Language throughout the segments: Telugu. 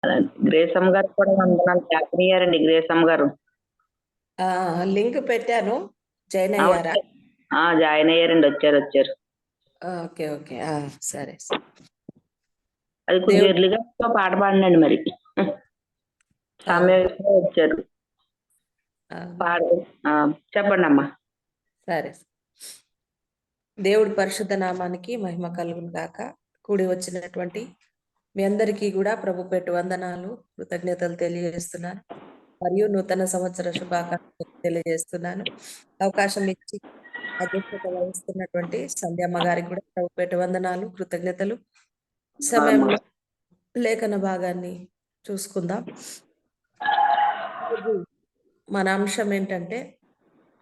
గ్రేసమ్మ గారు కూడా వందనాలు. హ్యాపీ ఇయర్ అండి గ్రేసమ్మ గారు. లింక్ పెట్టాను, జాయిన్ అయ్యారా? జాయిన్ అయ్యారండి, వచ్చారు. ఓకే ఓకే, సరే. అది కొంచెం ఎర్లీగా పాట పాడినండి మరి సమయం వచ్చారు. చెప్పండి అమ్మా. సరే. దేవుడి పరిశుద్ధ నామానికి మహిమ కలుగును గాక. కూడి వచ్చినటువంటి మీ అందరికీ కూడా ప్రభు పెట్టు వందనాలు, కృతజ్ఞతలు తెలియజేస్తున్నాను. మరియు నూతన సంవత్సర శుభాకాంక్షలు తెలియజేస్తున్నాను. అవకాశం ఇచ్చి అధ్యక్షత వహిస్తున్నటువంటి సంధ్యమ్మ గారికి కూడా ప్రభు పెట్టు వందనాలు, కృతజ్ఞతలు. సమయంలో లేఖన భాగాన్ని చూసుకుందాం. మన అంశం ఏంటంటే,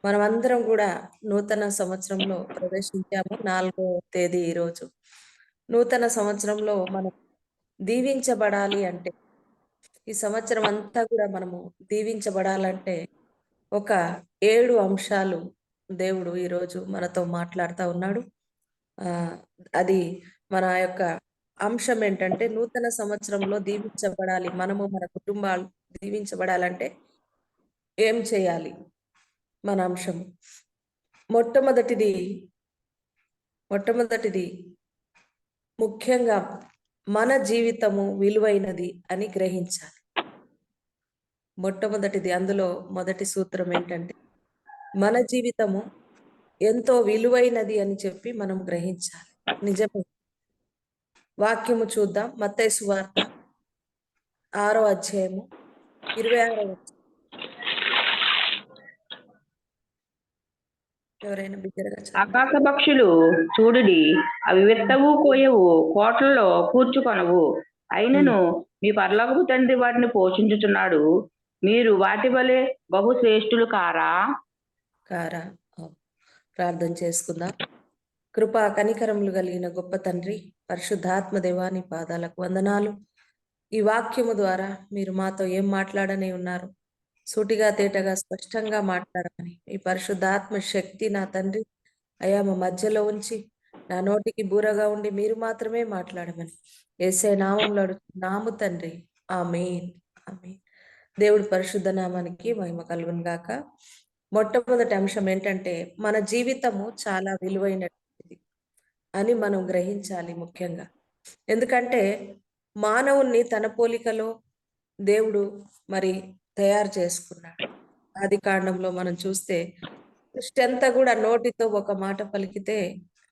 మనమందరం కూడా నూతన సంవత్సరంలో ప్రవేశించాము. 4వ తేదీ ఈరోజు. నూతన సంవత్సరంలో మనం దీవించబడాలి అంటే, ఈ సంవత్సరం అంతా కూడా మనము దీవించబడాలంటే ఒక 7 అంశాలు దేవుడు ఈరోజు మనతో మాట్లాడుతూ ఉన్నాడు. అది మన యొక్క అంశం ఏంటంటే, నూతన సంవత్సరంలో దీవించబడాలి, మనము మన కుటుంబాలు దీవించబడాలంటే ఏం చేయాలి? మన అంశం మొట్టమొదటిది ముఖ్యంగా మన జీవితము విలువైనది అని గ్రహించాలి. మొట్టమొదటిది, అందులో మొదటి సూత్రం ఏంటంటే, మన జీవితము ఎంతో విలువైనది అని చెప్పి మనం గ్రహించాలి. నిజమే. వాక్యము చూద్దాం. మత్తయి సువార్త 6వ అధ్యాయము 26వ వచనం. ఎవరైనా బిగ్గరగా ఆకాశ పక్షులు చూడుడి, అవి విత్తవు, కోయవు, కోటల్లో కూర్చుకొనవు, అయినను మీ పరలోకపు తండ్రి వాటిని పోషించుచున్నాడు. మీరు వాటి వలె బహుశ్రేష్ఠులు కారా? ప్రార్థన చేసుకుందాం. కృపా కనికరములు కలిగిన గొప్ప తండ్రి, పరిశుద్ధాత్మ దేవాని పాదాలకు వందనాలు. ఈ వాక్యము ద్వారా మీరు మాతో ఏం మాట్లాడనే ఉన్నారు? సూటిగా తేటగా స్పష్టంగా మాట్లాడమని ఈ పరిశుద్ధాత్మ శక్తి నా తండ్రి అయా మా మధ్యలో ఉంచి నా నోటికి బూరగా ఉండి మీరు మాత్రమే మాట్లాడమని యేసే నామంలో అడుగుతున్నాము తండ్రి. ఆమేన్. ఆమేన్. దేవుడి పరిశుద్ధ నామానికి మహిమ కలుగును గాక. మొట్టమొదటి అంశం ఏంటంటే, మన జీవితము చాలా విలువైనది అని మనం గ్రహించాలి ముఖ్యంగా. ఎందుకంటే మానవుణ్ణి తన పోలికలో దేవుడు మరి తయారు చేసుకున్నాడు. ఆది కాండంలో మనం చూస్తే సృష్టి అంతా కూడా నోటితో ఒక మాట పలికితే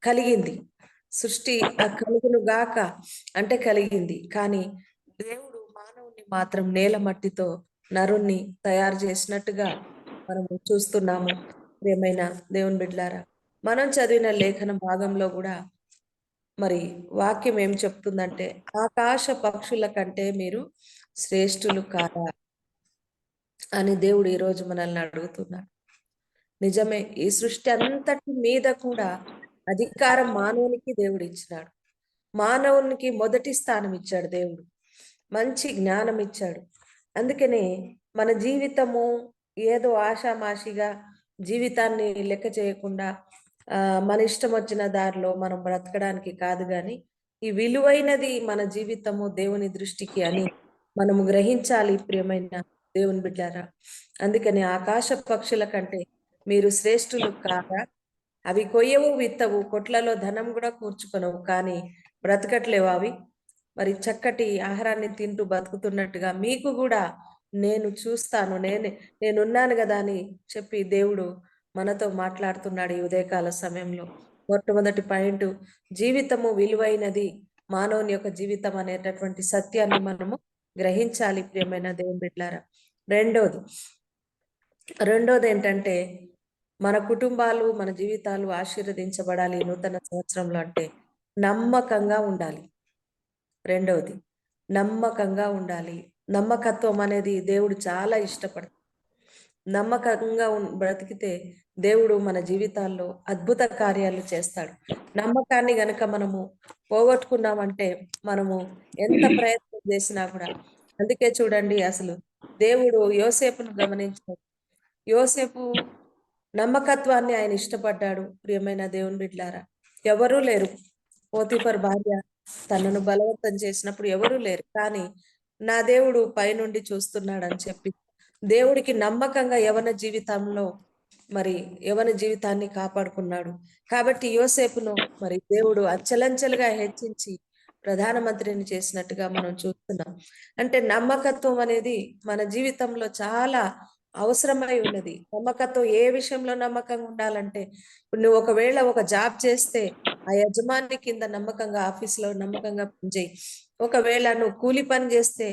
కలిగింది. సృష్టి కలుగును గాక అంటే కలిగింది. కానీ దేవుడు మానవుని మాత్రం నేల మట్టితో నరుణ్ణి తయారు చేసినట్టుగా మనం చూస్తున్నాము. ప్రియమైన దేవుని బిడ్డలారా, మనం చదివిన లేఖన భాగంలో కూడా మరి వాక్యం ఏం చెప్తుందంటే, ఆకాశ పక్షుల కంటే మీరు శ్రేష్ఠులు కారా అని దేవుడు ఈరోజు మనల్ని అడుగుతున్నాడు. నిజమే. ఈ సృష్టి అంతటి మీద కూడా అధికారం మానవునికి దేవుడు ఇచ్చినాడు. మానవునికి మొదటి స్థానం ఇచ్చాడు దేవుడు. మంచి జ్ఞానం ఇచ్చాడు. అందుకనే మన జీవితము ఏదో ఆషామాషిగా జీవితాన్ని లెక్క చేయకుండా మన ఇష్టం వచ్చిన దారిలో మనం బ్రతకడానికి కాదు, కానీ ఈ విలువైనది మన జీవితము దేవుని దృష్టికి అని మనము గ్రహించాలి. ప్రియమైన దేవుని బిడ్డారా, అందుకని ఆకాశ పక్షుల కంటే మీరు శ్రేష్ఠులు కాగా, అవి కొయ్యవు, విత్తవు, కొట్లలో ధనం కూడా కూర్చుకొనవు, కానీ బ్రతకట్లేవు అవి. మరి చక్కటి ఆహారాన్ని తింటూ బతుకుతున్నట్టుగా మీకు కూడా నేను చూస్తాను, నేనున్నాను కదా అని చెప్పి దేవుడు మనతో మాట్లాడుతున్నాడు ఈ ఉదయకాల సమయంలో. మొట్టమొదటి పాయింట్, జీవితము విలువైనది, మానవుని యొక్క జీవితం అనేటటువంటి సత్యాన్ని మనము గ్రహించాలి. ప్రియమైన దేవుని బిడ్డలారా, రెండోది ఏంటంటే, మన కుటుంబాలు మన జీవితాలు ఆశీర్వదించబడాలి నూతన సంవత్సరంలో అంటే నమ్మకంగా ఉండాలి. రెండవది నమ్మకంగా ఉండాలి. నమ్మకత్వం అనేది దేవుడు చాలా ఇష్టపడతాడు. నమ్మకంగా బ్రతికితే దేవుడు మన జీవితాల్లో అద్భుత కార్యాలు చేస్తాడు. నమ్మకాన్ని గనక మనము పోగొట్టుకున్నామంటే మనము ఎంత ప్రయత్నం చేసినా కూడా. అందుకే చూడండి, అసలు దేవుడు యోసేపును గమనించాడు. యోసేపు నమ్మకత్వాన్ని ఆయన ఇష్టపడ్డాడు. ప్రియమైన దేవుని బిడ్డలారా, ఎవరూ లేరు. పోతీఫర్ భార్య తనను బలవంతం చేసినప్పుడు ఎవరూ లేరు, కానీ నా దేవుడు పైనుండి చూస్తున్నాడని చెప్పి దేవుడికి నమ్మకంగా యవన జీవితంలో మరి యవన జీవితాన్ని కాపాడుకున్నాడు. కాబట్టి యోసేపును మరి దేవుడు అంచెలంచెలుగా హెచ్చించి ప్రధానమంత్రిని చేసినట్టుగా మనం చూస్తున్నాం. అంటే నమ్మకత్వం అనేది మన జీవితంలో చాలా అవసరమై ఉన్నది. నమ్మకత్వం ఏ విషయంలో నమ్మకంగా ఉండాలంటే, ఇప్పుడు నువ్వు ఒకవేళ ఒక జాబ్ చేస్తే ఆ యజమాని కింద నమ్మకంగా ఆఫీస్‌లో నమ్మకంగా పనిచేయి. ఒకవేళ నువ్వు కూలి పని చేస్తే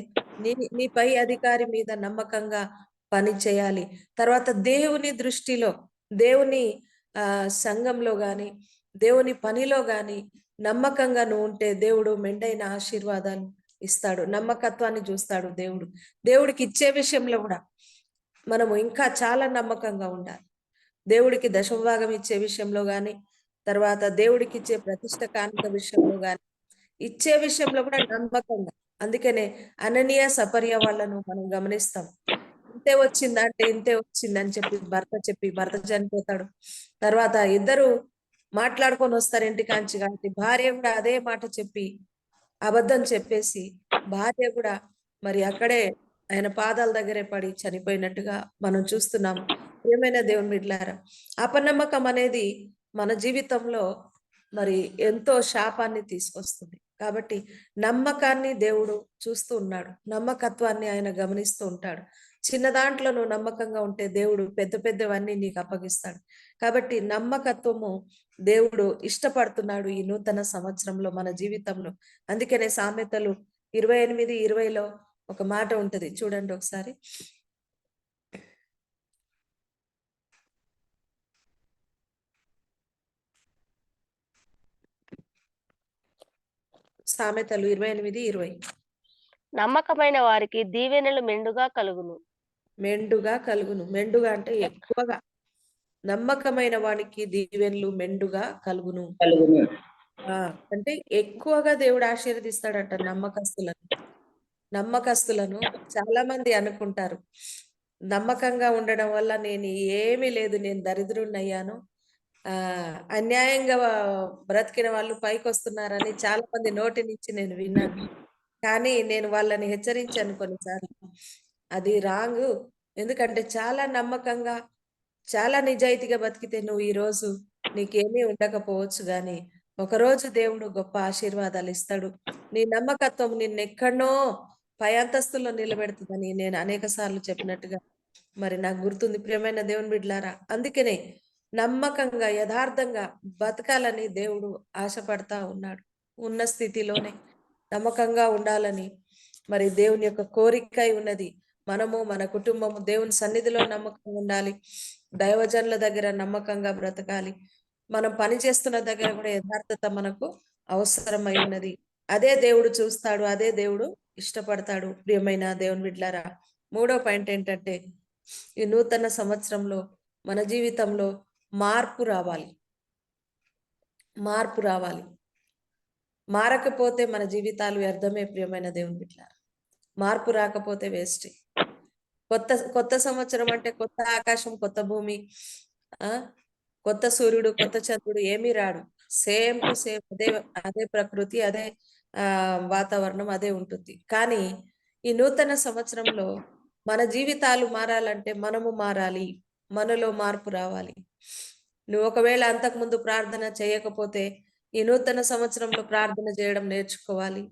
నీ పై అధికారి మీద నమ్మకంగా పని చేయాలి. తర్వాత దేవుని దృష్టిలో దేవుని సంఘంలో గాని, దేవుని పనిలో గాని నమ్మకంగా నువ్వు ఉంటే దేవుడు మెండైన ఆశీర్వాదాలు ఇస్తాడు. నమ్మకత్వాన్ని చూస్తాడు దేవుడు. దేవుడికి ఇచ్చే విషయంలో కూడా మనము ఇంకా చాలా నమ్మకంగా ఉండాలి. దేవుడికి దశమభాగం ఇచ్చే విషయంలో గాని, తర్వాత దేవుడికి ఇచ్చే ప్రతిష్ట కానుక విషయంలో గాని, ఇచ్చే విషయంలో కూడా నమ్మకంగా. అందుకనే అననీయ సపర్య వాళ్ళను మనం గమనిస్తాం. ఇంతే వచ్చిందా అంటే ఇంతే వచ్చిందని చెప్పి భర్త చనిపోతాడు. తర్వాత ఇద్దరు మాట్లాడుకొని వస్తారు ఇంటికాంచి. కాబట్టి భార్య కూడా అదే మాట చెప్పి అబద్ధం చెప్పేసి భార్య కూడా మరి అక్కడే ఆయన పాదాల దగ్గరే పడి చనిపోయినట్టుగా మనం చూస్తున్నాం. ప్రియమైన దేవుని బిడ్డలారా, అపనమ్మకం అనేది మన జీవితంలో మరి ఎంతో శాపాన్ని తీసుకొస్తుంది. కాబట్టి నమ్మకాన్ని దేవుడు చూస్తూ ఉన్నాడు. నమ్మకత్వాన్ని ఆయన గమనిస్తూ ఉంటాడు. చిన్న దాంట్లో నువ్వు నమ్మకంగా ఉంటే దేవుడు పెద్ద పెద్దవన్నీ నీకు అప్పగిస్తాడు. కాబట్టి నమ్మకత్వము దేవుడు ఇష్టపడుతున్నాడు ఈ నూతన సంవత్సరంలో మన జీవితంలో. అందుకనే సామెతలు 28:20లో ఒక మాట ఉంటది, చూడండి ఒకసారి. సామెతలు 28:20. నమ్మకమైన వారికి దీవెనలు మెండుగా కలుగును. మెండుగా కలుగును. మెండుగా అంటే ఎక్కువగా. నమ్మకమైన వానికి దీవెనలు మెండుగా కలుగును. అంటే ఎక్కువగా దేవుడు ఆశీర్వదిస్తాడట నమ్మకస్తులను చాలా మంది అనుకుంటారు, నమ్మకంగా ఉండడం వల్ల నేను ఏమీ లేదు, నేను దరిద్రుణ్ణయ్యాను, అన్యాయంగా బ్రతికిన వాళ్ళు పైకి వస్తున్నారని చాలా మంది నోటి నుంచి నేను విన్నాను. కానీ నేను వాళ్ళని హెచ్చరించాను కొన్నిసార్లు. అది రాంగ్. ఎందుకంటే చాలా నమ్మకంగా, చాలా నిజాయితీగా బతికితే నువ్వు ఈ రోజు నీకేమీ ఉండకపోవచ్చు, గాని ఒకరోజు దేవుడు గొప్ప ఆశీర్వాదాలు ఇస్తాడు. నీ నమ్మకత్వం నిన్నెక్కడనో పై అంతస్తులో నిలబెడుతుందని నేను అనేక సార్లు చెప్పినట్టుగా మరి నాకు గుర్తుంది. ప్రియమైన దేవుని బిడ్డలారా, అందుకనే నమ్మకంగా యథార్థంగా బతకాలని దేవుడు ఆశపడతా ఉన్నాడు. ఉన్న స్థితిలోనే నమ్మకంగా ఉండాలని మరి దేవుని యొక్క కోరిక ఉన్నది. మనము మన కుటుంబము దేవుని సన్నిధిలో నమ్మకంగా ఉండాలి. దైవజనుల దగ్గర నమ్మకంగా బ్రతకాలి. మనం పని చేస్తున్న దగ్గర కూడా యథార్థత మనకు అవసరమై ఉన్నది. అదే దేవుడు చూస్తాడు, అదే దేవుడు ఇష్టపడతాడు. ప్రియమైన దేవుని బిడ్డలారా, మూడో పాయింట్ ఏంటంటే, ఈ నూతన సంవత్సరంలో మన జీవితంలో మార్పు రావాలి. మారకపోతే మన జీవితాలు వ్యర్థమే. ప్రియమైన దేవుని బిడ్డలారా, మార్పు రాకపోతే వేస్ట్. కొత్త సంవత్సరం అంటే కొత్త ఆకాశం, కొత్త భూమి, కొత్త సూర్యుడు, కొత్త చంద్రుడు ఏమీ రాడు. సేమ్ టు సేమ్ అదే ప్రకృతి, అదే వాతావరణం అదే ఉంటుంది. కానీ ఈ నూతన సంవత్సరంలో మన జీవితాలు మారాలంటే మనము మారాలి, మనలో మార్పు రావాలి. నువ్వు ఒకవేళ అంతకుముందు ప్రార్థన చేయకపోతే ఈ నూతన సంవత్సరంలో ప్రార్థన చేయడం నేర్చుకోవాలి.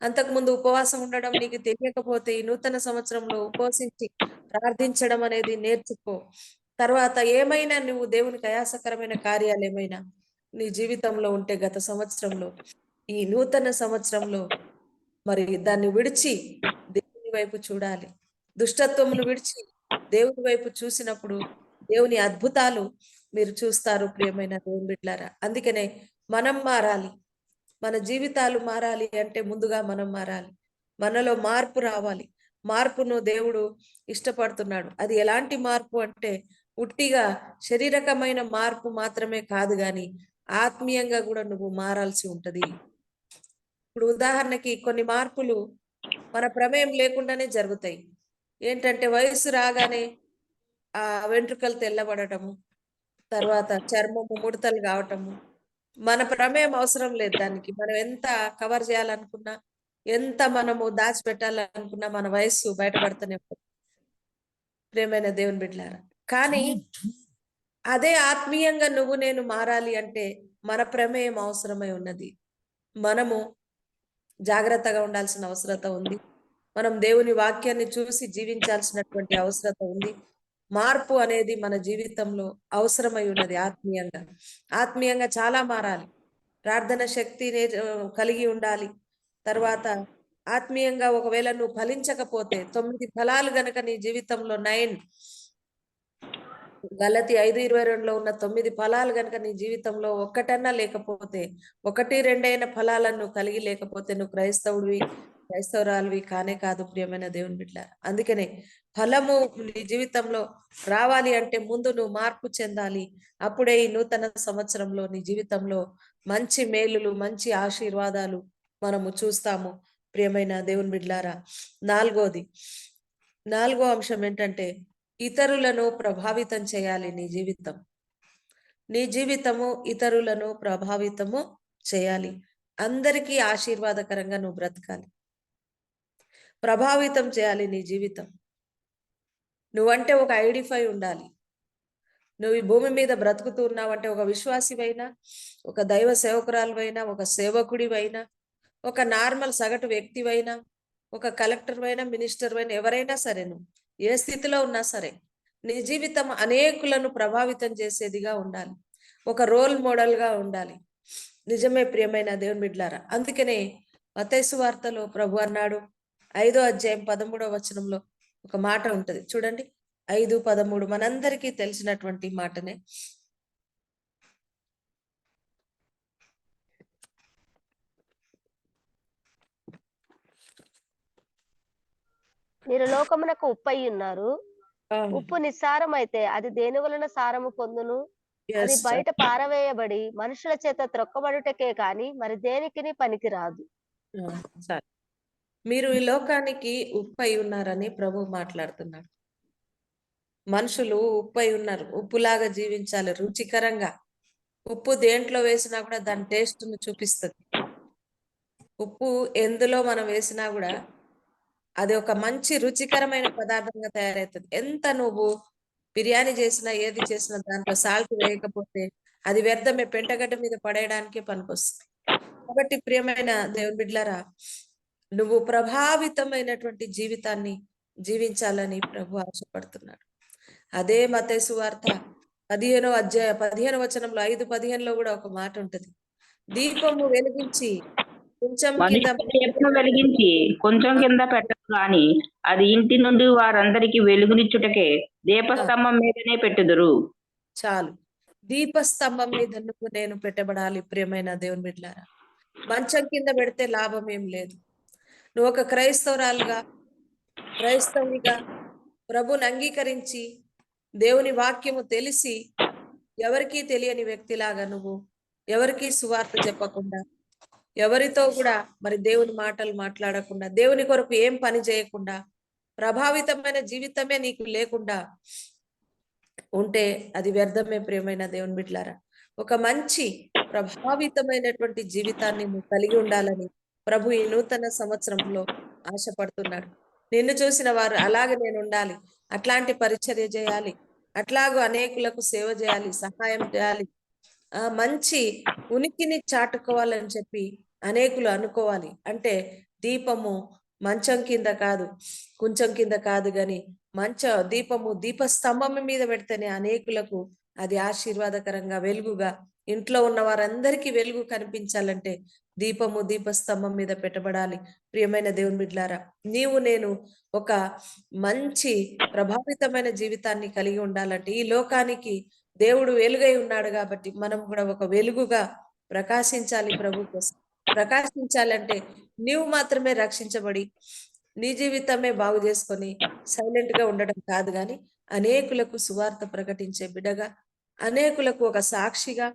అంతకుముందు ఉపవాసం ఉండడం నీకు తెలియకపోతే ఈ నూతన సంవత్సరంలో ఉపవసించి ప్రార్థించడం అనేది నేర్చుకో. తర్వాత ఏమైనా నువ్వు దేవునికి ఆయాసకరమైన కార్యాలు ఏమైనా నీ జీవితంలో ఉంటే గత సంవత్సరంలో, ఈ నూతన సంవత్సరంలో మరి దాన్ని విడిచి దేవుని వైపు చూడాలి. దుష్టత్వమును విడిచి దేవుని వైపు చూసినప్పుడు దేవుని అద్భుతాలు మీరు చూస్తారు. ప్రియమైన దేవుని బిడ్డలారా, అందుకనే మనం మారాలి. మన జీవితాలు మారాలి అంటే ముందుగా మనం మారాలి. మనలో మార్పు రావాలి. మార్పును దేవుడు ఇష్టపడుతున్నాడు. అది ఎలాంటి మార్పు అంటే ఉట్టిగా శారీరకమైన మార్పు మాత్రమే కాదు, గాని ఆత్మీయంగా కూడా నువ్వు మారాల్సి ఉంటది. ఇప్పుడు ఉదాహరణకి కొన్ని మార్పులు మన ప్రమేయం లేకుండానే జరుగుతాయి. ఏంటంటే వయసు రాగానే వెంట్రుకలు తెల్లబడటము, తర్వాత చర్మము ముడతలు కావటము, మన ప్రమేయం అవసరం లేదు దానికి. మనం ఎంత కవర్ చేయాలనుకున్నా ఎంత మనము దాచిపెట్టాలనుకున్నా మన వయస్సు బయటపడుతూనే ఉంటుంది. ప్రియమైన దేవుని బిడ్డలారా, కానీ అదే ఆత్మీయంగా నువ్వు నేను మారాలి అంటే మన ప్రమేయం అవసరమై ఉన్నది. మనము జాగ్రత్తగా ఉండాల్సిన అవసరత ఉంది. మనం దేవుని వాక్యాన్ని చూసి జీవించాల్సినటువంటి అవసరత ఉంది. మార్పు అనేది మన జీవితంలో అవసరమై ఉన్నది. ఆత్మీయంగా చాలా మారాలి. ప్రార్థన శక్తిని కలిగి ఉండాలి. తర్వాత ఆత్మీయంగా ఒకవేళ నువ్వు ఫలించకపోతే 9 ఫలాలు గనక నీ జీవితంలో 9 గలతీ 5:22లో ఉన్న 9 ఫలాలు గనక నీ జీవితంలో ఒక్కటన్నా లేకపోతే, 1-2 ఫలాలను నువ్వు కలిగి లేకపోతే నువ్వు క్రైస్తవురాలివి కానే కాదు. ప్రియమైన దేవుని బిడ్డలారా, అందుకనే ఫలము నీ జీవితంలో రావాలి అంటే ముందు నువ్వు మార్పు చెందాలి. అప్పుడే ఈ నూతన సంవత్సరంలో నీ జీవితంలో మంచి మేలులు, మంచి ఆశీర్వాదాలు మనము చూస్తాము. ప్రియమైన దేవుని బిడ్డలారా, నాలుగో అంశం ఏంటంటే ఇతరులను ప్రభావితం చేయాలి. నీ జీవితము ఇతరులను ప్రభావితము చేయాలి. అందరికీ ఆశీర్వాదకరంగా నువ్వు బ్రతకాలి. ప్రభావితం చేయాలి నీ జీవితం. నువ్వంటే ఒక ఐడెంటిఫై ఉండాలి. నువ్వు ఈ భూమి మీద బ్రతుకుతూ ఉన్నావంటే ఒక విశ్వాసివైనా, ఒక దైవ సేవకురాలువైనా, ఒక సేవకుడివైనా, ఒక నార్మల్ సగటు వ్యక్తివైనా, ఒక కలెక్టర్ అయినా, మినిస్టర్ అయినా, ఎవరైనా సరే, నువ్వు ఏ స్థితిలో ఉన్నా సరే నీ జీవితం అనేకులను ప్రభావితం చేసేదిగా ఉండాలి. ఒక రోల్ మోడల్ గా ఉండాలి. నిజమే ప్రియమైన దేవుని బిడ్డలారా, అందుకనే మత్తయి సువార్తలో ప్రభు అన్నాడు, 5వ అధ్యాయం 13వ వచనంలో ఒక మాట ఉంటది చూడండి. 5:13 మనందరికీ తెలిసినటువంటి మాటనే. మీరు లోకమునకు ఉప్పయి ఉన్నారు. ఉప్పు నిస్సారం అయితే అది దేని వలన సారము పొందును? అది బయట పారవేయబడి మనుషుల చేత త్రొక్కబడుటకే కాని మరి దేనికిని పనికి రాదు. సరే, మీరు ఈ లోకానికి ఉప్పై ఉన్నారని ప్రభు మాట్లాడుతున్నాడు. మనుషులు ఉప్పై ఉన్నారు. ఉప్పులాగా జీవించాలి, రుచికరంగా. ఉప్పు దేంట్లో వేసినా కూడా దాని టేస్ట్ ను చూపిస్తుంది. ఉప్పు ఎందులో మనం వేసినా కూడా అది ఒక మంచి రుచికరమైన పదార్థంగా తయారవుతుంది. ఎంత నువ్వు బిర్యానీ చేసినా, ఏది చేసినా దాంట్లో సాల్ట్ వేయకపోతే అది వ్యర్థమే, పెంటగడ్డ మీద పడేయడానికే పనికొస్తుంది. కాబట్టి ప్రియమైన దేవుని బిడ్డలారా, నువ్వు ప్రభావితమైనటువంటి జీవితాన్ని జీవించాలని ప్రభు ఆశపడుతున్నాడు. అదే మత్తయి సువార్త 15వ అధ్యాయం 15వ వచనంలో 5:15లో కూడా ఒక మాట ఉంటది. దీపము వెలిగించి కొంచెం కింద మనుషుల దీపము వెలిగించి కొంచెం కింద పెట్టదు గాని అది ఇంటి నుండి వారందరికీ వెలుగునిచ్చుటకే దీపస్తంభం మీదనే పెట్టుదురు. చాలు, దీపస్తంభం మీద నువ్వు నేను పెట్టబడాలి. ప్రియమైన దేవుని బిడ్డలారా, మంచం కింద పెడితే లాభం ఏం లేదు. నువ్వు ఒక క్రైస్తవునిగా ప్రభుని అంగీకరించి దేవుని వాక్యము తెలిసి ఎవరికీ తెలియని వ్యక్తిలాగా నువ్వు ఎవరికీ సువార్త చెప్పకుండా, ఎవరితో కూడా మరి దేవుని మాటలు మాట్లాడకుండా, దేవుని కొరకు ఏం పని చేయకుండా, ప్రభావితమైన జీవితమే నీకు లేకుండా ఉంటే అది వ్యర్థమే. ప్రియమైన దేవుని బిడ్డలారా, ఒక మంచి ప్రభావితమైనటువంటి జీవితాన్ని నువ్వు కలిగి ఉండాలని ప్రభు ఈ నూతన సంవత్సరంలో ఆశపడుతున్నాడు. నిన్ను చూసిన వారు అలాగే నేను ఉండాలి, అట్లాంటి పరిచర్య చేయాలి, అట్లాగూ అనేకులకు సేవ చేయాలి, సహాయం చేయాలి, మంచి ఉనికిని చాటుకోవాలని చెప్పి అనేకులు అనుకోవాలి. అంటే దీపము మంచం కింద కాదు, కొంచెం కింద కాదు గాని దీపము దీపస్తంభం మీద పెడితేనే అనేకులకు అది ఆశీర్వాదకరంగా, వెలుగుగా, ఇంట్లో ఉన్న వారందరికీ వెలుగు కనిపించాలంటే దీపము దీపస్తంభం మీద పెట్టబడాలి. ప్రియమైన దేవుని బిడ్డలారా, నీవు నేను ఒక మంచి ప్రభావితమైన జీవితాన్ని కలిగి ఉండాలంటే ఈ లోకానికి దేవుడు వెలుగై ఉన్నాడు కాబట్టి మనం కూడా ఒక వెలుగుగా ప్రకాశించాలి. ప్రభు కోసం ప్రకాశించాలంటే నీవు మాత్రమే రక్షించబడి నీ జీవితమే బాగు చేసుకొని సైలెంట్ గా ఉండడం కాదు గాని అనేకులకు సువార్త ప్రకటించే బిడ్డగా, అనేకులకు ఒక సాక్షిగా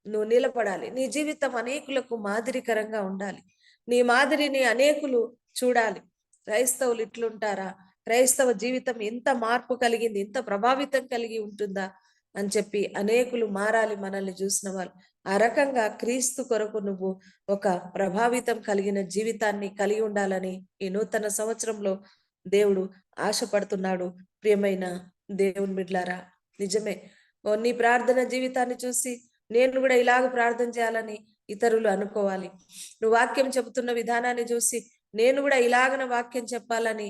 నువ్వు నిలబడాలి. నీ జీవితం అనేకులకు మాదిరికరంగా ఉండాలి. నీ మాదిరిని అనేకులు చూడాలి. క్రైస్తవులు ఇట్లుంటారా, క్రైస్తవ జీవితం ఎంత మార్పు కలిగింది, ఎంత ప్రభావితం కలిగి ఉంటుందా అని చెప్పి అనేకులు మారాలి మనల్ని చూసిన వాళ్ళు. ఆ రకంగా క్రీస్తు కొరకు నువ్వు ఒక ప్రభావితం కలిగిన జీవితాన్ని కలిగి ఉండాలని ఈ నూతన సంవత్సరంలో దేవుడు ఆశపడుతున్నాడు. ప్రియమైన దేవుని బిడ్లారా, నిజమే. నీ ప్రార్థన జీవితాన్ని చూసి నేను కూడా ఇలాగ ప్రార్థన చేయాలని ఇతరులు అనుకోవాలి. నువ్వు వాక్యం చెబుతున్న విధానాన్ని చూసి నేను కూడా ఇలాగన వాక్యం చెప్పాలని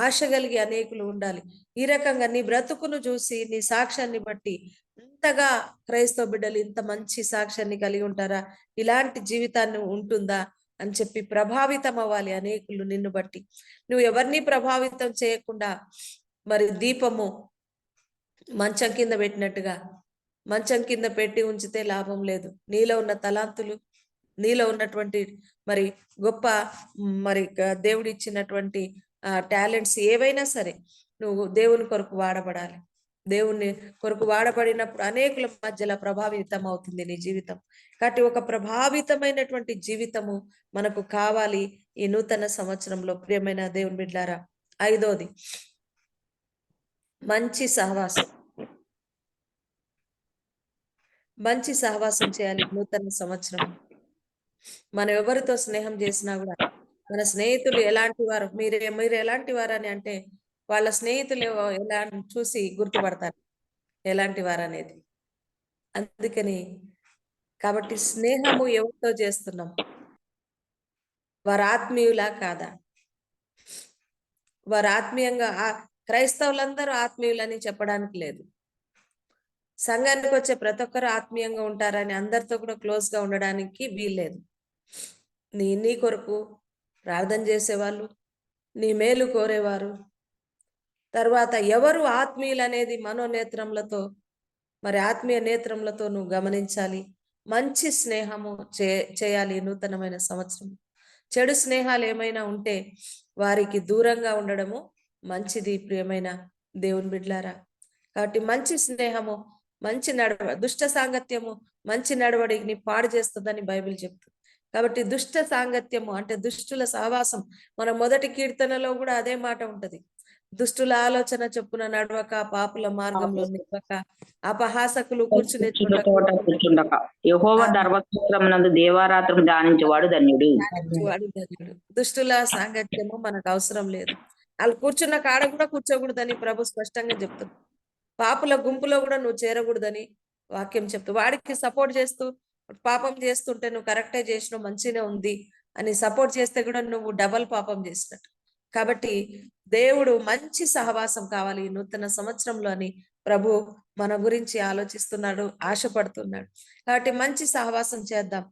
ఆశ కలిగి అనేకులు ఉండాలి. ఈ రకంగా నీ బ్రతుకును చూసి నీ సాక్ష్యాన్ని బట్టి ఇంతగా క్రైస్తవ బిడ్డలు ఇంత మంచి సాక్ష్యాన్ని కలిగి ఉంటారా, ఇలాంటి జీవితాన్ని ఉంటుందా అని చెప్పి ప్రభావితం అవ్వాలి అనేకులు నిన్ను బట్టి. నువ్వు ఎవరిని ప్రభావితం చేయకుండా మరి దీపము మంచం కింద పెట్టినట్టుగా మంచం కింద పెట్టి ఉంచితే లాభం లేదు. నీలో ఉన్న తలాంతులు, నీలో ఉన్నటువంటి మరి గొప్ప మరి దేవుడు ఇచ్చినటువంటి టాలెంట్స్ ఏవైనా సరే నువ్వు దేవుని కొరకు వాడబడాలి. దేవుని కొరకు వాడబడినప్పుడు అనేకుల మధ్యలో ప్రభావితం అవుతుంది నీ జీవితం. కాబట్టి ఒక ప్రభావితమైనటువంటి జీవితము మనకు కావాలి ఈ నూతన సంవత్సరంలో. ప్రియమైన దేవుని బిడ్డారా, 5వది మంచి సహవాసం. మంచి సహవాసం చేయాలి నూతన సంవత్సరం. మనం ఎవరితో స్నేహం చేసినా కూడా మన స్నేహితులు ఎలాంటి వారు, మీరు ఎలాంటి వారు అని అంటే వాళ్ళ స్నేహితులు ఎలా చూసి గుర్తుపడతారు ఎలాంటి వారు అనేది. అందుకని కాబట్టి స్నేహము ఎవరితో చేస్తున్నాం, వారు ఆత్మీయులా కాదా? వారు ఆత్మీయంగా క్రైస్తవులందరూ ఆత్మీయులని చెప్పడానికి లేదు. సంఘానికి వచ్చే ప్రతి ఒక్కరు ఆత్మీయంగా ఉంటారని అందరితో కూడా క్లోజ్ గా ఉండడానికి వీల్లేదు. నీ కొరకు ప్రార్థన చేసేవాళ్ళు, నీ మేలు కోరేవారు, తర్వాత ఎవరు ఆత్మీయులు అనేది మనోనేత్రములతో మరి ఆత్మీయ నేత్రములతో నువ్వు గమనించాలి. మంచి స్నేహము చేయాలి నూతనమైన సంవత్సరం. చెడు స్నేహాలు ఏమైనా ఉంటే వారికి దూరంగా ఉండడము మంచిది. ప్రియమైన దేవుని బిడ్డలారా, కాబట్టి మంచి స్నేహము, మంచి దుష్ట సాంగత్యము మంచి నడవడిని పాడు చేస్తుందని బైబిల్ చెప్తుంది. కాబట్టి దుష్ట సాంగత్యము అంటే దుష్టుల సహవాసం, మన మొదటి కీర్తనలో కూడా అదే మాట ఉంటది. దుష్టుల ఆలోచన చొప్పున నడవక, పాపుల మార్గంలో నిలవక, అపహాసకులు కూర్చుండక యెహోవా ధర్మశాస్త్రమునందు దేవారాత్రం ధ్యానించేవాడు ధన్యుడు. దుష్టుల సాంగత్యము మనకు అవసరం లేదు. వాళ్ళు కూర్చున్న కాడ కూడా కూర్చోకూడదని ప్రభు స్పష్టంగా చెప్తుంది. పాపుల గుంపులో కూడా నువ్వు చేరకూడదని వాక్యం చెప్తూ, వాడికి సపోర్ట్ చేస్తూ పాపం చేస్తుంటే నువ్వు కరెక్టే చేసినావు, మంచిగా ఉంది అని సపోర్ట్ చేస్తే కూడా నువ్వు డబల్ పాపం చేసినట్టు. కాబట్టి దేవుడు మంచి సహవాసం కావాలి ఈ నూతన సంవత్సరంలో అని ప్రభు మన గురించి ఆలోచిస్తున్నాడు, ఆశపడుతున్నాడు. కాబట్టి మంచి సహవాసం చేద్దాం.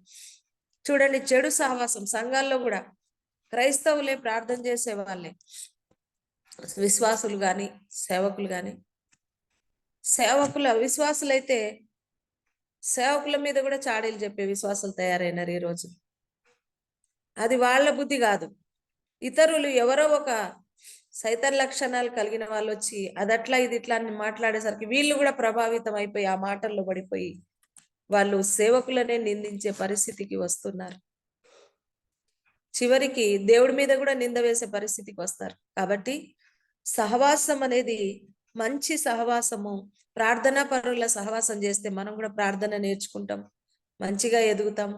చూడండి, చెడు సహవాసం సంఘాల్లో కూడా క్రైస్తవులే ప్రార్థన చేసే వాళ్ళే, విశ్వాసులు గాని సేవకులు గాని, విశ్వాసులైతే సేవకుల మీద కూడా చాడీలు చెప్పే విశ్వాసులు తయారైనారు ఈ రోజు. అది వాళ్ళ బుద్ధి కాదు. ఇతరులు ఎవరో ఒక సైతాన్ లక్షణాలు కలిగిన వాళ్ళు వచ్చి అదట్లా ఇది ఇట్లా అని మాట్లాడేసరికి వీళ్ళు కూడా ప్రభావితం అయిపోయి ఆ మాటల్లో పడిపోయి వాళ్ళు సేవకులనే నిందించే పరిస్థితికి వస్తున్నారు. చివరికి దేవుడి మీద కూడా నింద వేసే పరిస్థితికి వస్తారు. కాబట్టి సహవాసం అనేది మంచి సహవాసము, ప్రార్థనా పరుల సహవాసం చేస్తే మనం కూడా ప్రార్థన నేర్చుకుంటాం, మంచిగా ఎదుగుతాం.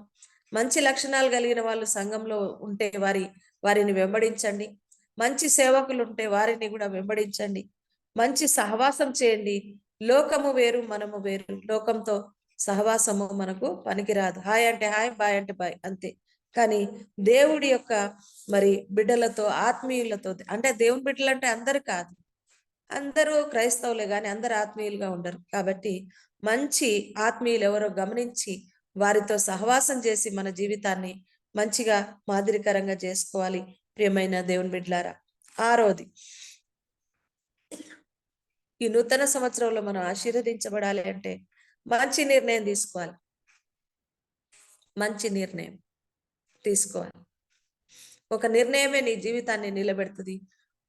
మంచి లక్షణాలు కలిగిన వాళ్ళు సంఘంలో ఉంటే వారిని వెంబడించండి. మంచి సేవకులు ఉంటే వారిని కూడా వెంబడించండి. మంచి సహవాసం చేయండి. లోకము వేరు, మనము వేరు. లోకంతో సహవాసము మనకు పనికిరాదు. హాయ్ అంటే హాయ్, బాయ్ అంటే బాయ్, అంతే. కానీ దేవుడి యొక్క మరి బిడ్డలతో, ఆత్మీయులతో, అంటే దేవుని బిడ్డలు అంటే అందరు కాదు, అందరూ క్రైస్తవులే కానీ అందరు ఆత్మీయులుగా ఉండరు. కాబట్టి మంచి ఆత్మీయులు ఎవరో గమనించి వారితో సహవాసం చేసి మన జీవితాన్ని మంచిగా మాదిరికరంగా చేసుకోవాలి. ప్రియమైన దేవుని బిడ్డలారా, 6వది, ఈ నూతన సంవత్సరంలో మనం ఆశీర్వదించబడాలి అంటే మంచి నిర్ణయం తీసుకోవాలి. మంచి నిర్ణయం తీసుకోవాలి. ఒక నిర్ణయమే నీ జీవితాన్ని నిలబెడుతుంది,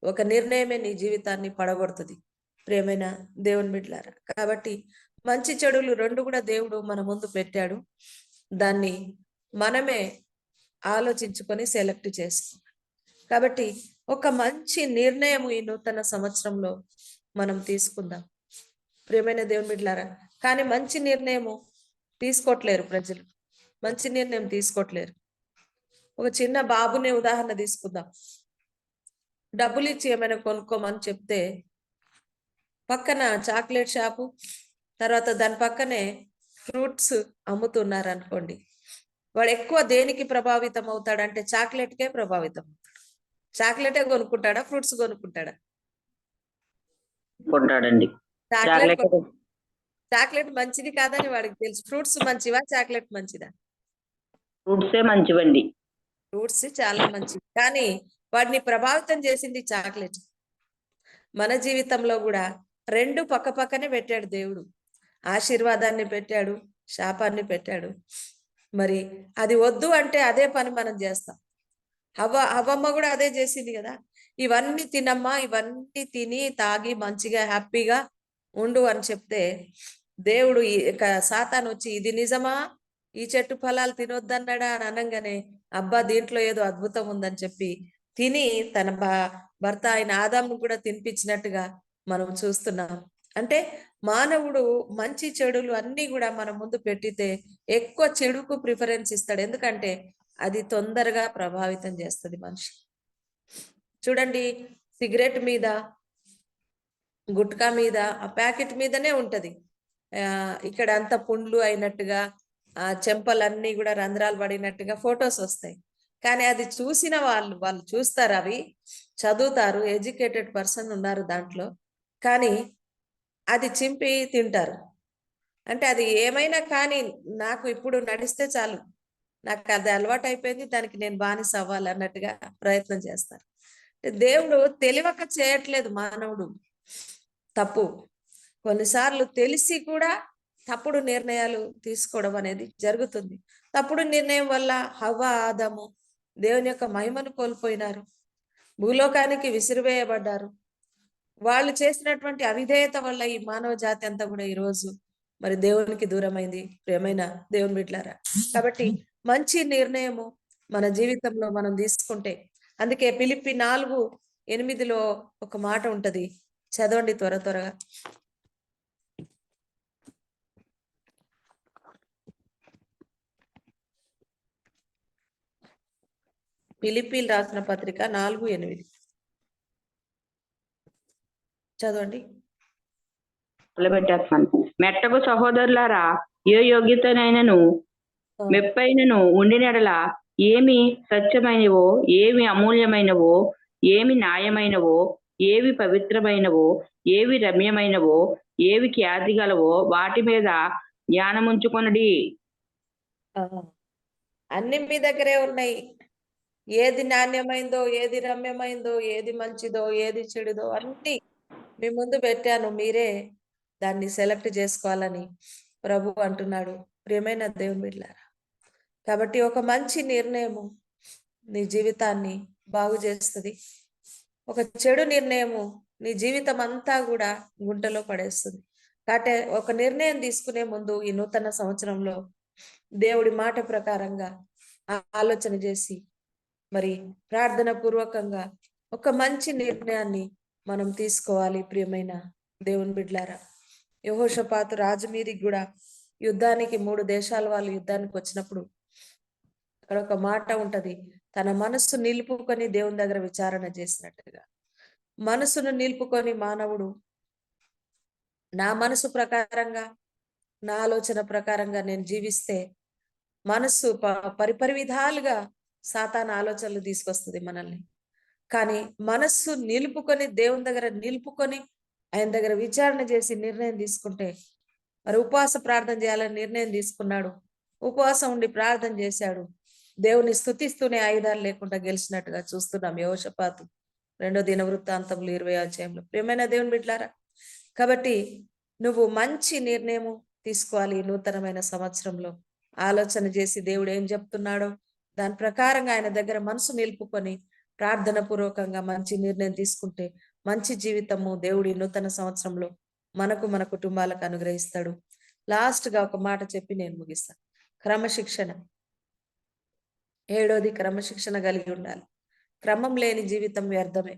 ఒక నిర్ణయమే నీ జీవితాన్ని పడగొడుతుంది. ప్రియమైన దేవుని బిడ్డలారా, కాబట్టి మంచి చెడులు రెండు కూడా దేవుడు మన ముందు పెట్టాడు. దాన్ని మనమే ఆలోచించుకొని సెలెక్ట్ చేసుకోవాలి. కాబట్టి ఒక మంచి నిర్ణయం ఈ నూతన సంవత్సరంలో మనం తీసుకుందాం. ప్రియమైన దేవుని బిడ్డలారా, కానీ మంచి నిర్ణయము తీసుకోవట్లేరు ప్రజలు, మంచి నిర్ణయం తీసుకోవట్లేరు. ఒక చిన్న బాబుని ఉదాహరణ తీసుకుందాం. డబ్బులు ఇచ్చి ఏమైనా కొనుక్కోమని చెప్తే పక్కన చాక్లెట్ షాపు, తర్వాత దాని పక్కనే ఫ్రూట్స్ అమ్ముతున్నారు అనుకోండి, వాడు ఎక్కువ దేనికి ప్రభావితం అవుతాడంటే చాక్లెట్కే ప్రభావితం అవుతాడు. చాక్లెటే కొనుక్కుంటాడా, ఫ్రూట్స్ కొనుక్కుంటాడా? కొంటాడండి. చాక్లెట్ చాక్లెట్ చాక్లెట్ మంచిది కాదని వాడికి తెలుసు. ఫ్రూట్స్ మంచివా, చాక్లెట్ మంచిదా? ఫ్రూట్సే మంచివండి. ఫ్రూట్స్ చాలా మంచిది, కానీ వాడిని ప్రభావితం చేసింది చాక్లెట్. మన జీవితంలో కూడా రెండు పక్క పక్కనే పెట్టాడు దేవుడు. ఆశీర్వాదాన్ని పెట్టాడు, శాపాన్ని పెట్టాడు. మరి అది వద్దు అంటే అదే పని మనం చేస్తాం. హవ్వమ్మ కూడా అదే చేసింది కదా. ఇవన్నీ తినమ్మా, ఇవన్నీ తిని తాగి మంచిగా హ్యాపీగా ఉండు అని చెప్తే దేవుడు సాతాను వచ్చి ఇది నిజమా, ఈ చెట్టు ఫలాలు తినొద్దన్నాడా అని అనగానే అబ్బా దీంట్లో ఏదో అద్భుతం ఉందని చెప్పి తిని తన భర్త అయిన ఆదామును కూడా తినిపించినట్టుగా మనం చూస్తున్నాం. అంటే మానవుడు మంచి చెడులు అన్ని కూడా మన ముందు పెట్టితే ఎక్కువ చెడుకు ప్రిఫరెన్స్ ఇస్తాడు. ఎందుకంటే అది తొందరగా ప్రభావితం చేస్తుంది మనిషి. చూడండి, సిగరెట్ మీద, గుట్కా మీద, ఆ ప్యాకెట్ మీదనే ఉంటది ఇక్కడ అంత పుండ్లు అయినట్టుగా, ఆ చెంపలన్నీ కూడా రంధ్రాలు పడినట్టుగా ఫొటోస్ వస్తాయి. కానీ అది చూసిన వాళ్ళు చూస్తారు, అవి చదువుతారు, ఎడ్యుకేటెడ్ పర్సన్ ఉన్నారు దాంట్లో, కానీ అది చింపి తింటారు. అంటే అది ఏమైనా కానీ నాకు ఇప్పుడు నడిస్తే చాలు, నాకు అది అలవాటు అయిపోయింది, దానికి నేను బానిస అవ్వాలి అన్నట్టుగా ప్రయత్నం చేస్తారు. దేవుడు తెలియక చేయట్లేదు, మానవుడు తప్పు. కొన్నిసార్లు తెలిసి కూడా తప్పుడు నిర్ణయాలు తీసుకోవడం అనేది జరుగుతుంది. తప్పుడు నిర్ణయం వల్ల హవ్వ, ఆదాము దేవుని యొక్క మహిమను కోల్పోయినారు, భూలోకానికి విసిరివేయబడ్డారు. వాళ్ళు చేసినటువంటి అవిధేయత వల్ల ఈ మానవ జాతి అంతా కూడా ఈరోజు మరి దేవునికి దూరమైంది. ప్రియమైన దేవుని బిడ్డలారా, కాబట్టి మంచి నిర్ణయము మన జీవితంలో మనం తీసుకుంటే, అందుకే ఫిలిప్పీ 4:8 ఒక మాట ఉంటది, చదవండి త్వరగా. ఫిలిప్పీలు రాసిన పత్రిక 4:8 చదవండి. పెట్టేస్తాను. మెట్టకు సహోదరులారా, ఏ యోగ్యతనైనను మెప్పైనను ఉండినడల, ఏమి సత్యమైనవో, ఏమి అమూల్యమైనవో, ఏమి న్యాయమైనవో, ఏవి పవిత్రమైనవో, ఏవి రమ్యమైనవో, ఏవి ఖ్యాతి గలవో వాటి మీద జ్ఞానముంచుకొనడి. అన్ని మీ దగ్గరే ఉన్నాయి. ఏది నాణ్యమైందో, ఏది రమ్యమైందో, ఏది మంచిదో, ఏది చెడుదో అన్ని మీ ముందు పెట్టాను, మీరే దాన్ని సెలెక్ట్ చేసుకోవాలని ప్రభు అంటున్నాడు. ప్రియమైన దేవుని బిడ్డలారా, కాబట్టి ఒక మంచి నిర్ణయము నీ జీవితాన్ని బాగు చేస్తుంది. ఒక చెడు నిర్ణయము నీ జీవితం అంతా కూడా గుంటలో పడేస్తుంది. కాబట్టి ఒక నిర్ణయం తీసుకునే ముందు ఈ నూతన సంవత్సరంలో దేవుడి మాట ప్రకారంగా ఆలోచన చేసి మరి ప్రార్థన పూర్వకంగా ఒక మంచి నిర్ణయాన్ని మనం తీసుకోవాలి. ప్రియమైన దేవుని బిడ్డలారా, యెహోషాపాతు రాజు మీదికి కూడా యుద్ధానికి 3 దేశాల వాళ్ళు యుద్ధానికి వచ్చినప్పుడు అక్కడ ఒక మాట ఉంటది, తన మనస్సు నిలుపుకొని దేవుని దగ్గర విచారణ చేసినట్టుగా. మనసును నిలుపుకొని మానవుడు నా మనసు ప్రకారంగా, నా ఆలోచన ప్రకారంగా నేను జీవిస్తే మనస్సు పరిపరి విధాలుగా సాతాను ఆలోచనలు తీసుకొస్తుంది మనల్ని. కానీ మనస్సు నిలుపుకొని దేవుని దగ్గర నిలుపుకొని ఆయన దగ్గర విచారణ చేసి నిర్ణయం తీసుకుంటే, మరి ఉపవాస ప్రార్థన చేయాలని నిర్ణయం తీసుకున్నాడు, ఉపవాసం ఉండి ప్రార్థన చేశాడు, దేవుని స్తుతిస్తూనే ఆయుధాలు లేకుండా గెలిచినట్టుగా చూస్తున్నాం యెహోషాపాతు 2వ దినవృత్తాంతములు 20వ అధ్యాయంలో. ప్రియమైన దేవుని బిడ్డలారా, కాబట్టి నువ్వు మంచి నిర్ణయము తీసుకోవాలి. నూతనమైన సంవత్సరంలో ఆలోచన చేసి దేవుడు ఏం చెప్తున్నాడో దాని ప్రకారంగా ఆయన దగ్గర మనసు నిలుపుకొని ప్రార్థన పూర్వకంగా మంచి నిర్ణయం తీసుకుంటే మంచి జీవితము దేవుడి నూతన సంవత్సరంలో మనకు, మన కుటుంబాలకు అనుగ్రహిస్తాడు. లాస్ట్ గా ఒక మాట చెప్పి నేను ముగిస్తాను. క్రమశిక్షణ. 7వది క్రమశిక్షణ కలిగి ఉండాలి. క్రమం లేని జీవితం వ్యర్థమే.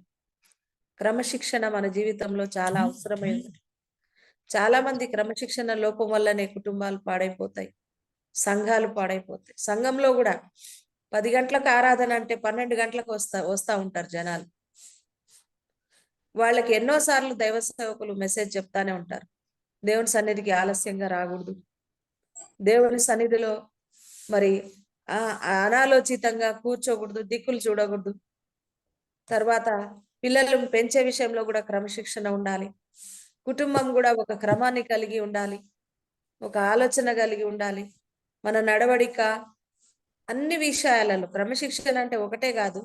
క్రమశిక్షణ మన జీవితంలో చాలా అవసరమైంది. చాలా మంది క్రమశిక్షణ లోపం వల్లనే కుటుంబాలు పాడైపోతాయి. సంఘాలు పాడైపోతాయి. సంఘంలో కూడా 10 గంటలకు ఆరాధన అంటే 12 గంటలకు వస్తా ఉంటారు జనాలు. వాళ్ళకి ఎన్నోసార్లు దైవ సేవకులు మెసేజ్ చెప్తానే ఉంటారు, దేవుని సన్నిధికి ఆలస్యంగా రాకూడదు, దేవుని సన్నిధిలో మరి అనాలోచితంగా కూర్చోకూడదు, దిక్కులు చూడకూడదు. తర్వాత పిల్లలను పెంచే విషయంలో కూడా క్రమశిక్షణ ఉండాలి. కుటుంబం కూడా ఒక క్రమాన్ని కలిగి ఉండాలి, ఒక ఆలోచన కలిగి ఉండాలి. మన నడవడిక అన్ని విషయాలలో క్రమశిక్షణ అంటే ఒకటే కాదు,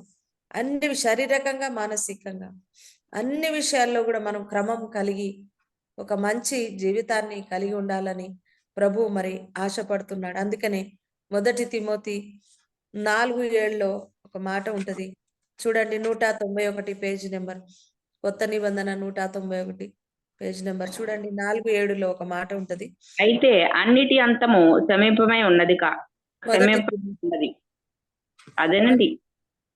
అన్ని శారీరకంగా మానసికంగా అన్ని విషయాల్లో కూడా మనం క్రమం కలిగి ఒక మంచి జీవితాన్ని కలిగి ఉండాలని ప్రభు మరి ఆశపడుతున్నాడు. అందుకనే 1 తిమోతి 4:7 ఒక మాట ఉంటది చూడండి. 191 పేజ్ నెంబర్, కొత్త నిబంధన 191 పేజ్ నెంబర్ చూడండి. 4:7 ఒక మాట ఉంటది. అయితే అన్నిటి అంతము సమీపమై ఉన్నది అదేనండి.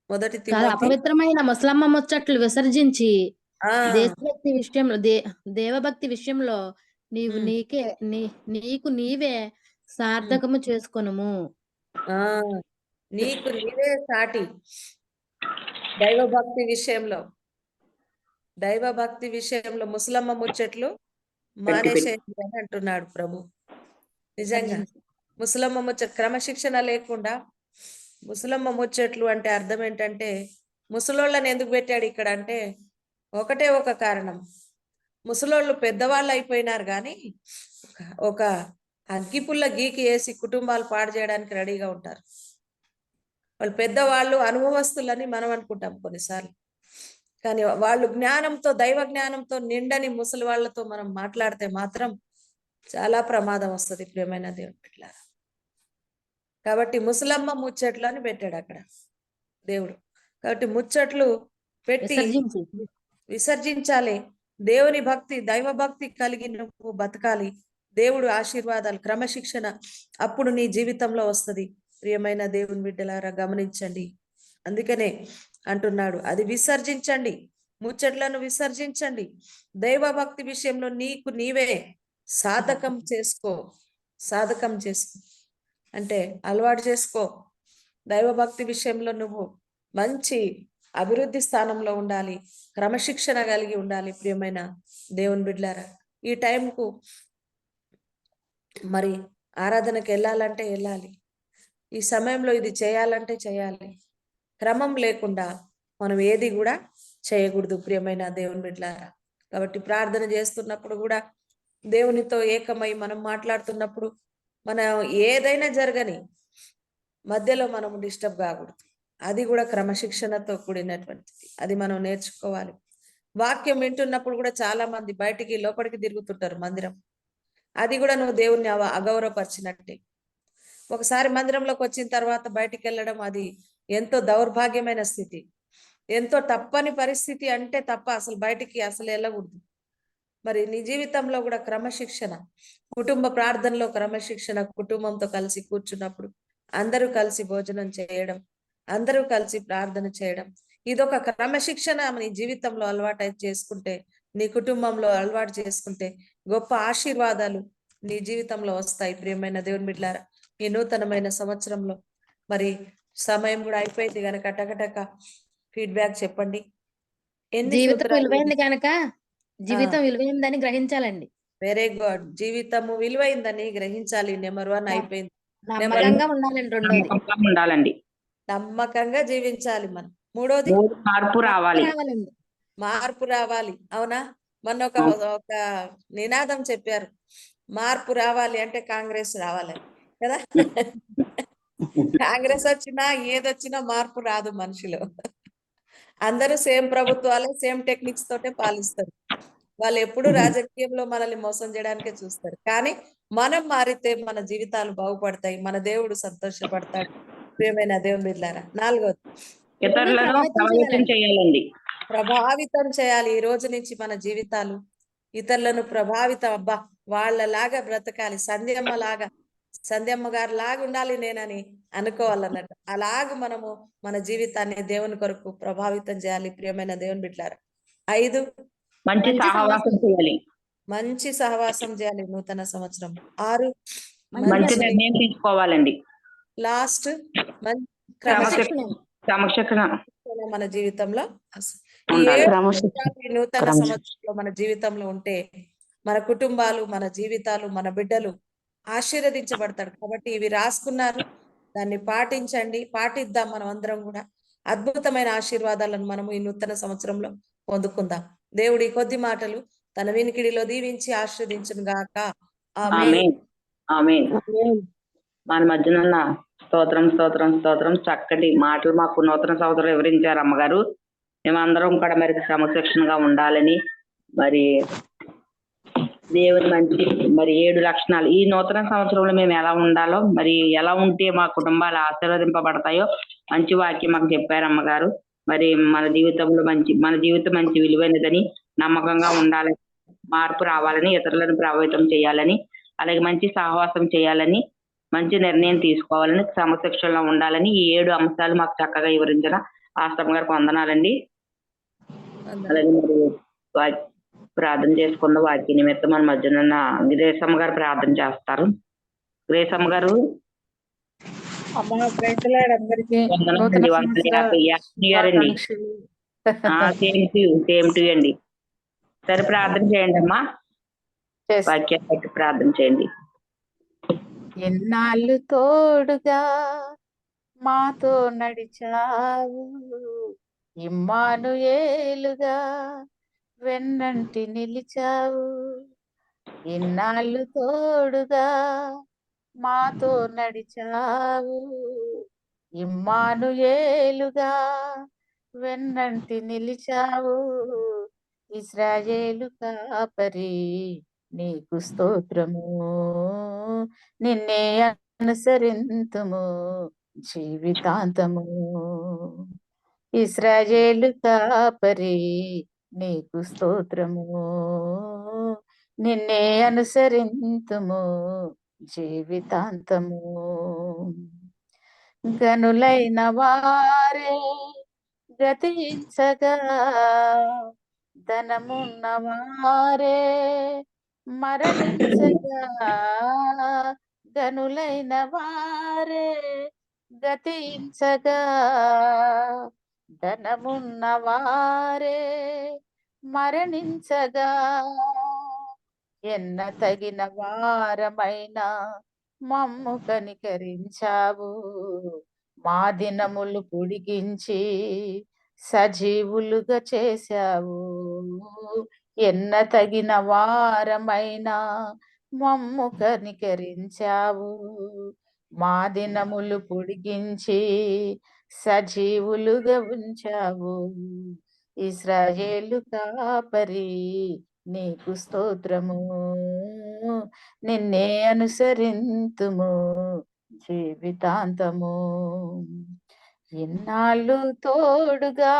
1 కాదు, తిమోతి అపవిత్రమైన ముసలమ్మ ముచ్చట్లు విసర్జించి దేశభక్తి విషయంలో దేవభక్తి విషయంలో నీవు నీకు నీవే సార్థకము చేసుకొనుము. నీకు నీవే సాటి. దైవభక్తి విషయంలో ముసలమ్మ ముచ్చట్లు మానేసేయండి అని అంటున్నాడు ప్రభు. నిజంగా ముసలమ్మ ముచ్చట క్రమశిక్షణ లేకుండా ముసలమ్మ ముచ్చట్లు అంటే అర్థం ఏంటంటే, ముసలోళ్ళని ఎందుకు పెట్టాడు ఇక్కడ అంటే ఒకటే ఒక కారణం, ముసలోళ్ళు పెద్దవాళ్ళు అయిపోయినారు కానీ ఒక అగ్గిపుల్ల గీకి వేసి కుటుంబాలు పాడు చేయడానికి రెడీగా ఉంటారు. వాళ్ళు పెద్దవాళ్ళు, అనుభవస్తులని మనం అనుకుంటాం కొన్నిసార్లు, కానీ వాళ్ళు జ్ఞానంతో, దైవ జ్ఞానంతో నిండని ముసలి వాళ్ళతో మనం మాట్లాడితే మాత్రం చాలా ప్రమాదం వస్తుంది ప్రియమైన దేవుని బిడ్డలారా. కాబట్టి ముసలమ్మ ముచ్చట్లు అని పెట్టాడు అక్కడ దేవుడు. కాబట్టి ముచ్చట్లు పెట్టి విసర్జించాలి. దేవుని భక్తి, దైవ భక్తి కలిగి నువ్వు బతకాలి. దేవుడు ఆశీర్వాదాలు, క్రమశిక్షణ అప్పుడు నీ జీవితంలో వస్తుంది. ప్రియమైన దేవుని బిడ్డలారా గమనించండి. అందుకనే అంటున్నాడు, అది విసర్జించండి, ముచ్చట్లను విసర్జించండి. దైవ భక్తి విషయంలో నీకు నీవే సాధకం చేసుకో అంటే అలవాటు చేసుకో. దైవభక్తి విషయంలో నువ్వు మంచి అభివృద్ధి స్థానంలో ఉండాలి, క్రమశిక్షణ కలిగి ఉండాలి. ప్రియమైన దేవుని బిడ్డలారా, ఈ టైంకు మరి ఆరాధనకు వెళ్ళాలంటే వెళ్ళాలి, ఈ సమయంలో ఇది చేయాలంటే చేయాలి. క్రమం లేకుండా మనం ఏది కూడా చేయకూడదు ప్రియమైన దేవుని బిడ్డలారా. కాబట్టి ప్రార్థన చేస్తున్నప్పుడు కూడా దేవునితో ఏకమై మనం మాట్లాడుతున్నప్పుడు మనం ఏదైనా జరగని మధ్యలో మనం డిస్టర్బ్ కాకూడదు. అది కూడా క్రమశిక్షణతో కూడినటువంటిది, అది మనం నేర్చుకోవాలి. వాక్యం వింటున్నప్పుడు కూడా చాలా మంది బయటికి లోపలికి తిరుగుతుంటారు మందిరం, అది కూడా నువ్వు దేవుణ్ణి అగౌరవపరిచినట్టే. ఒకసారి మందిరంలోకి వచ్చిన తర్వాత బయటికి వెళ్ళడం అది ఎంతో దౌర్భాగ్యమైన స్థితి, ఎంతో తప్పని పరిస్థితి. అంటే తప్ప అసలు బయటికి అసలు వెళ్ళకూడదు. మరి నీ జీవితంలో కూడా క్రమశిక్షణ, కుటుంబ ప్రార్థనలో క్రమశిక్షణ, కుటుంబంతో కలిసి కూర్చున్నప్పుడు అందరూ కలిసి భోజనం చేయడం, అందరూ కలిసి ప్రార్థన చేయడం, ఇదొక క్రమశిక్షణ నీ జీవితంలో అలవాటు చేసుకుంటే, నీ కుటుంబంలో అలవాటు చేసుకుంటే గొప్ప ఆశీర్వాదాలు నీ జీవితంలో వస్తాయి. ప్రియమైన దేవుని బిడ్డలారా, ఈ నూతనమైన సంవత్సరంలో మరి సమయం కూడా అయిపోయింది కనుక టకటక ఫీడ్బ్యాక్ చెప్పండి. జీవితం విలువైంది కనుక జీవితం విలువైందని గ్రహించాలండి. Very good. జీవితము విలువైందని గ్రహించాలి. నెంబర్ 1 అయిపోయింది. నమ్మకంగా ఉండాలండి. రెండోది ఉండాలండి, నమ్మకంగా జీవించాలి. మనం మూడోది మార్పు రావాలి. అవునా? మొన్న ఒక నినాదం చెప్పారు, మార్పు రావాలి అంటే కాంగ్రెస్ రావాలి కదా. కాంగ్రెస్ వచ్చినా ఏదొచ్చినా మార్పు రాదు మనిషిలో. అందరూ సేమ్ ప్రభుత్వాలే, సేమ్ టెక్నిక్స్ తోటే పాలిస్తారు. వాళ్ళు ఎప్పుడు రాజకీయంలో మనల్ని మోసం చేయడానికే చూస్తారు. కానీ మనం మారితే మన జీవితాలు బాగుపడతాయి, మన దేవుడు సంతోషపడతాడు. ప్రియమైన దేవుని బిడ్డలారా, 4వది ప్రభావితం చేయాలి. ఈ రోజు నుంచి మన జీవితాలు ఇతరులను ప్రభావితం, అబ్బా వాళ్ళలాగా బ్రతకాలి, సంధ్యమ్మ గారు లాగా ఉండాలి నేనని అనుకోవాలన్నట్టు. అలాగ మనము మన జీవితాన్ని దేవుని కొరకు ప్రభావితం చేయాలి. ప్రియమైన దేవుని బిడ్డలారా, 5 మంచి సహవాసం చేయాలి నూతన సంవత్సరం. 6 మంచి నిర్ణయం తీసుకోవాలండి. లాస్ట్ క్రమశిక్షణ మన జీవితంలో ఈ ఉండాలి. 7 విషయాలు ఈ నూతన సంవత్సరంలో మన జీవితంలో ఉంటే మన కుటుంబాలు, మన జీవితాలు, మన బిడ్డలు ఆశీర్వదించబడతాడు. కాబట్టి ఇవి రాసుకున్నారు, దాన్ని పాటించండి, పాటిద్దాం. మనం అందరం కూడా అద్భుతమైన ఆశీర్వాదాలను మనము ఈ నూతన సంవత్సరంలో పొందుకుందాం. దేవుడి కొద్ది మాటలు తన వినికిడిలో దీవించి ఆశీర్వదించును గాక. ఆమేన్. ఆమేన్. మన మధ్యన స్తోత్రం స్తోత్రం స్తోత్రం. చక్కటి మాటలు మాకు నూతన సంవత్సరం వివరించారు అమ్మగారు. మేమందరం కూడా మరి క్రమశిక్షణగా ఉండాలని, మరి దేవుని మంచి 7 లక్షణాలు ఈ నూతన సంవత్సరంలో మేము ఎలా ఉండాలో, మరి ఎలా ఉంటే మా కుటుంబాలు ఆశీర్వదింపబడతాయో మంచి వాక్యం మాకు చెప్పారు అమ్మగారు. మరి మన జీవితం మంచి విలువైనదని, నమ్మకంగా ఉండాలని, మార్పు రావాలని, ఇతరులను ప్రభావితం చేయాలని, అలాగే మంచి సహవాసం చేయాలని, మంచి నిర్ణయం తీసుకోవాలని, క్రమశిక్షణలో ఉండాలని ఈ 7 అంశాలు మాకు చక్కగా వివరించిన ఆస్తమ్మ గారికి వందనాలండి. అలాగే మరి ప్రార్థన చేసుకున్న వాక్య నిమిత్తం మన మధ్యన గ్రేసమ్మ గారు ప్రార్థన చేస్తారు. గ్రేసమ్మ గారు. సేమ్ టు అండి. సరే ప్రార్థన చేయండి అమ్మా. వాక్యాన్ని బట్టి ప్రార్థన చేయండి. ఎన్నాళ్ళు తోడుగా మాతో నడిచావు, ఇమ్మానుయేలుగా వెన్నంటి నిలిచావు. ఎన్నాళ్ళు తోడుగా మాతో నడిచావు, ఇమ్మానుయేలుగా వెన్నంటి నిలిచావు. ఇశ్రాయేలు కాపరి నీకు స్తోత్రము, నిన్నే అనుసరింతుము జీవితాంతము. ఇశ్రాయేలు కాపరి నీకు స్తోత్రము, నిన్నే అనుసరింతుము జీవితాంతము. గనులైన వారే గతించగా, ధనమున్న వారే మరణించగా, గనులైన వారే గతించగా, ధనమున్న వారే మరణించగా, ఎన్న తగిన వారమైన మమ్ము కనికరించావు. మా దినములు పొడిగించి సజీవులుగా చేశావు. ఎన్న తగిన వారమైన మమ్ము కనికరించావు. మా దినములు పొడిగించి సజీవులుగా ఉంచావు. ఇశ్రాయేలు కాపరి నీకు స్తోత్రము, నిన్నే అనుసరింతుము జీవితాంతము. ఎన్నాళ్ళు తోడుగా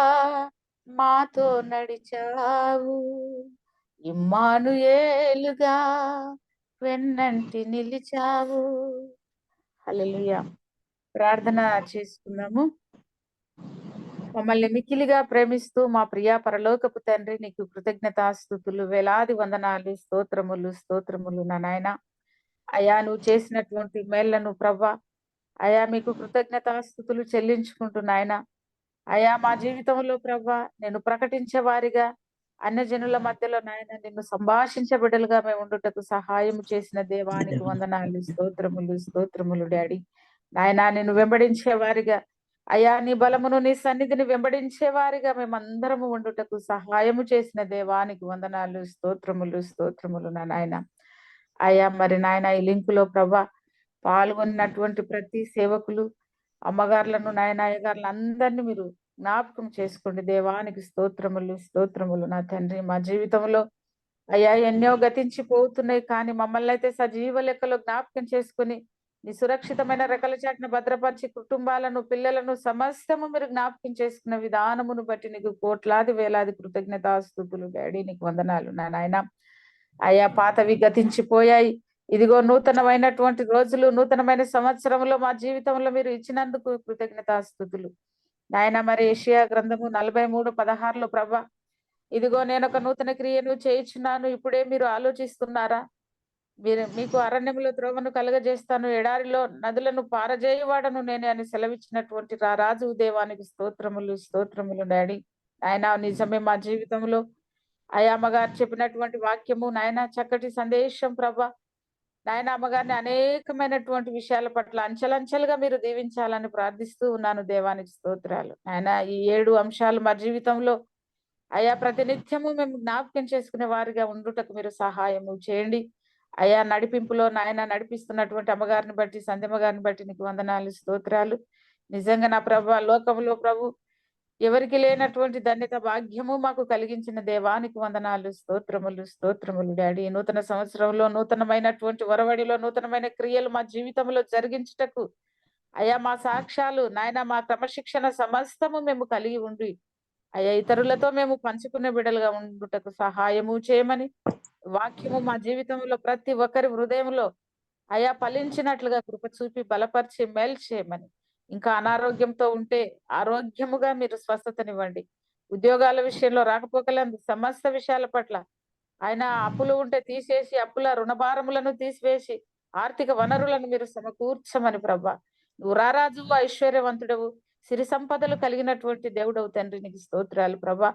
మాతో నడిచావు, ఇమ్మానుయేలుగా వెన్నంటి నిలిచావు. హల్లెలూయా. ప్రార్థన చేసుకుందాము. మమ్మల్ని మిక్కిలిగా ప్రేమిస్తూ మా ప్రియా పరలోకపు తండ్రి, నీకు కృతజ్ఞతాస్తుతులు, వేలాది వందనాలు, స్తోత్రములు స్తోత్రములు నా నాయన. అయా నువ్వు చేసినటువంటి మేళ్లను ప్రవ్వా, అయా మీకు కృతజ్ఞతాస్తుతులు చెల్లించుకుంటున్నాయన. అయా మా జీవితంలో ప్రవ్వా నేను ప్రకటించే వారిగా అన్యజనుల మధ్యలో నాయన నిన్ను సంభాషించే బిడ్డలుగా మేము ఉండుటకు సహాయం చేసిన దేవానికి వందనాలు, స్తోత్రములు స్తోత్రములు డాడీ. నాయన నిన్ను వెంబడించే వారిగా, అయా నీ బలమును నీ సన్నిధిని వెంబడించే వారిగా మేమందరము ఉండుటకు సహాయము చేసిన దేవానికి వందనాలు, స్తోత్రములు స్తోత్రములు నా నాయన. అయ్యా మరి నాయన ఈ లింకులో ప్రభా పాల్గొన్నటువంటి ప్రతి సేవకులు, అమ్మగారులను, నాయన అయ్యగారులను అందరినీ మీరు జ్ఞాపకం చేసుకోండి. దేవానికి స్తోత్రములు స్తోత్రములు నా తండ్రి. మా జీవితంలో అయ్యా ఎన్నో గతించిపోతున్నాయి, కానీ మమ్మల్ని అయితే సజీవ లెక్కలో జ్ఞాపకం చేసుకుని నీ సురక్షితమైన రెక్కల చాటున భద్రపరిచి కుటుంబాలను, పిల్లలను సమస్తము మీరు జ్ఞాపకం చేసుకున్న విధానమును బట్టి నీకు కోట్లాది వేలాది కృతజ్ఞతాస్తుతులు డాడీ. నీకు వందనాలు నా నాయన. అయ్యా పాతవి గతించిపోయాయి, ఇదిగో నూతనమైనటువంటి రోజులు, నూతనమైన సంవత్సరంలో మా జీవితంలో మీరు ఇచ్చినందుకు కృతజ్ఞతాస్తుతులు నాయన. మరి యెషయా గ్రంథము 43:16 ప్రభా, ఇదిగో నేను ఒక నూతన క్రియను చేయించున్నాను, ఇప్పుడే మీరు ఆలోచిస్తున్నారా? మీకు అరణ్యములో త్రోవను కలుగజేస్తాను, ఎడారిలో నదులను పారజేయవాడను నేనే అని సెలవిచ్చినటువంటి రాజు దేవానికి స్తోత్రములు స్తోత్రములు డాడీ. ఆయన నిజమే మా జీవితంలో అయ్యా అమ్మగారు చెప్పినటువంటి వాక్యము నాయన చక్కటి సందేశం ప్రభా. నాయన అమ్మగారిని అనేకమైనటువంటి విషయాల పట్ల అంచెలంచెలుగా మీరు దీవించాలని ప్రార్థిస్తూ ఉన్నాను. దేవానికి స్తోత్రాలు. నాయన ఈ 7 అంశాలు మా జీవితంలో అయ్యా ప్రతినిత్యము మేము జ్ఞాపకం చేసుకునే వారిగా ఉండుటకు మీరు సహాయము చేయండి. అయ్యా నడిపింపులో నాయన నడిపిస్తున్నటువంటి అమ్మగారిని బట్టి, సంధ్యమ్మ గారిని బట్టి నీకు వందనాలు స్తోత్రాలు. నిజంగా నా ప్రభు లోకంలో ప్రభు ఎవరికి లేనటువంటి ధన్యత భాగ్యము మాకు కలిగించిన దేవానికి వందనాలు స్తోత్రములు స్తోత్రములు డాడీ. నూతన సంవత్సరంలో నూతనమైనటువంటి వరవడిలో నూతనమైన క్రియలు మా జీవితంలో జరిగించుటకు అయ్యా మా సాక్ష్యాలు నాయన మా క్రమశిక్షణ సమస్తము మేము కలిగి ఉండి అయ్యా ఇతరులతో మేము పంచుకునే బిడ్డలుగా ఉండుటకు సహాయము చేయమని, వాక్యము మా జీవితంలో ప్రతి ఒక్కరి హృదయంలో అయా ఫలించినట్లుగా కృప చూపి బలపరిచి మేలు చేయమని, ఇంకా అనారోగ్యంతో ఉంటే ఆరోగ్యముగా మీరు స్వస్థతనివ్వండి. ఉద్యోగాల విషయంలో రాకపోకలందు సమస్త విషయాల పట్ల ఆయన అప్పులు ఉంటే తీసేసి అప్పుల రుణభారములను తీసివేసి ఆర్థిక వనరులను మీరు సమకూర్చమని ప్రభా. నువ్వు రారాజు ఐశ్వర్యవంతుడవు, సిరి సంపదలు కలిగినటువంటి దేవుడవు తండ్రి, నీకు స్తోత్రాలు ప్రభా.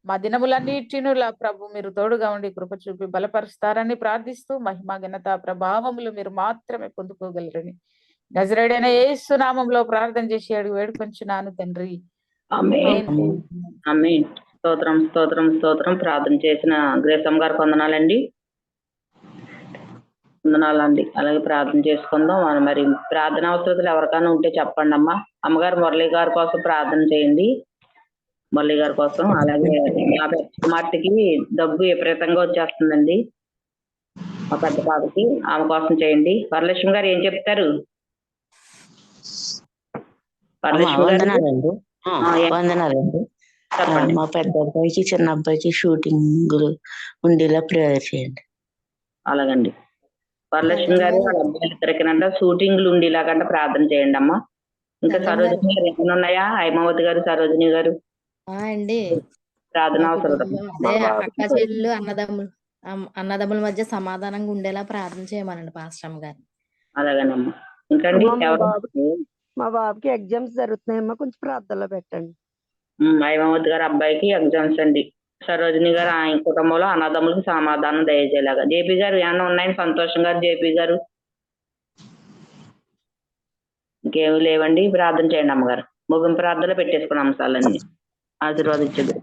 మా దినములన్నిటిను ప్రభు మీరు తోడుగా ఉండి కృప చూపి బలపరుస్తారని ప్రార్థిస్తూ, మహిమ ఘనత ప్రభావములు మీరు మాత్రమే పొందుకోగలరని నజరేయుడైన యేసు నామములో ప్రార్థన చేసి అడిగి వేడుకొంచున్నాను తండ్రి. ఆమేన్. ఆమేన్. స్తోత్రం స్తోత్రం స్తోత్రం. ప్రార్థన చేసిన గ్రేసమ్మ గారికి వందనాలండి. వందనాలండి. అలాగే ప్రార్థన చేసుకుందాం. మరి ప్రార్థన అవసరతలు ఎవరికైనా ఉంటే చెప్పండి అమ్మా. అమ్మగారు మురళి గారి కోసం ప్రార్థన చేయండి. మురళి గారి కోసం. అలాగే మా పెద్ద కుమార్తెకి డబ్బు విపరీతంగా వచ్చేస్తుందండి, మా పెద్ద పాపకి, ఆమె కోసం చేయండి. వరలక్ష్మి గారు ఏం చెప్తారు? వరలక్ష్మి గారు వందనాలండి. వందనాలండి. చెప్పండి. మా పెద్ద అబ్బాయికి చిన్న అబ్బాయికి షూటింగ్ ఉండేలా ప్రేయర్ చేయండి. అలాగండి. వరలక్ష్మి గారు వాళ్ళ అబ్బాయిలు ఇద్దరికినంట షూటింగ్లు ఉండేలాగంట ప్రార్థన చేయండి అమ్మా. ఇంకా సరోజిని గారు ఏమైనా ఉన్నాయా? హైమావతి గారు, సరోజిని గారు అండి ప్రార్థన మా అవసరం. కుటుంబం అదే అక్క చెల్లెలు అన్నదమ్ముల మధ్య సమాధానంగా ఉండేలా ప్రార్థన చేయమనండి పాస్టమ్ గారు. అలాగేనమ్మా. ఇంకండి ఎవరు? మా బాబుకి ఎగ్జామ్స్ జరుగుతున్నాయమ్మా, కొంచెం ప్రార్థనలో పెట్టండి. హైమావతి గారు అబ్బాయికి ఎగ్జామ్స్ అండి. సరోజిని గారు ఆయన కుటుంబంలో అన్నదమ్ములకు సమాధానం దయచేలాగా. జేపీ గారు ఏమన్నా ఉన్నాయని సంతోషం గారు, జేపీ గారు ఇంకేమి లేవండి. ప్రార్థన చేయండి అమ్మగారు. ముగింపు ప్రార్థనలో పెట్టేసుకున్నాం అంశాలన్నీ. ఆశీర్వాదించదు.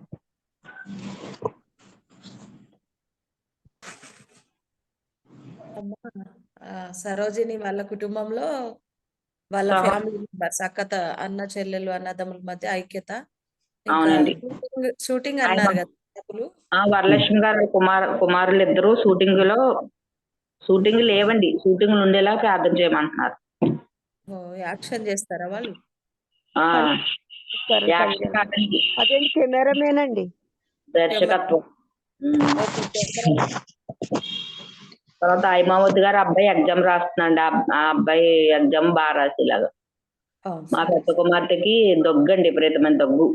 సరోజిని వాళ్ళ కుటుంబంలో వాళ్ళ ఫ్యామిలీ మెంబర్స్ అక్కత అన్న చెల్లెలు అన్నదమ్ముల మధ్య ఐక్యత. అవునండి. షూటింగ్ అన్నారు కదా డబ్బులు. వరలక్ష్మి గారు కుమారులు ఇద్దరు షూటింగ్ లేవండి, షూటింగ్లు ఉండేలా ప్రార్థన చేయమంటున్నారు. యాక్షన్ చేస్తారా వాళ్ళు? అదేంటి కెమెరామేన్ అండి, దర్శకత్వం. తర్వాత హైమావతి గారు అబ్బాయి ఎగ్జామ్ రాస్తున్నాండి. ఆ అబ్బాయి ఎగ్జామ్ బాగా రాసేలాగా. మా పెద్ద కుమార్తెకి దగ్గండి, విపరీతమైన దగ్గు.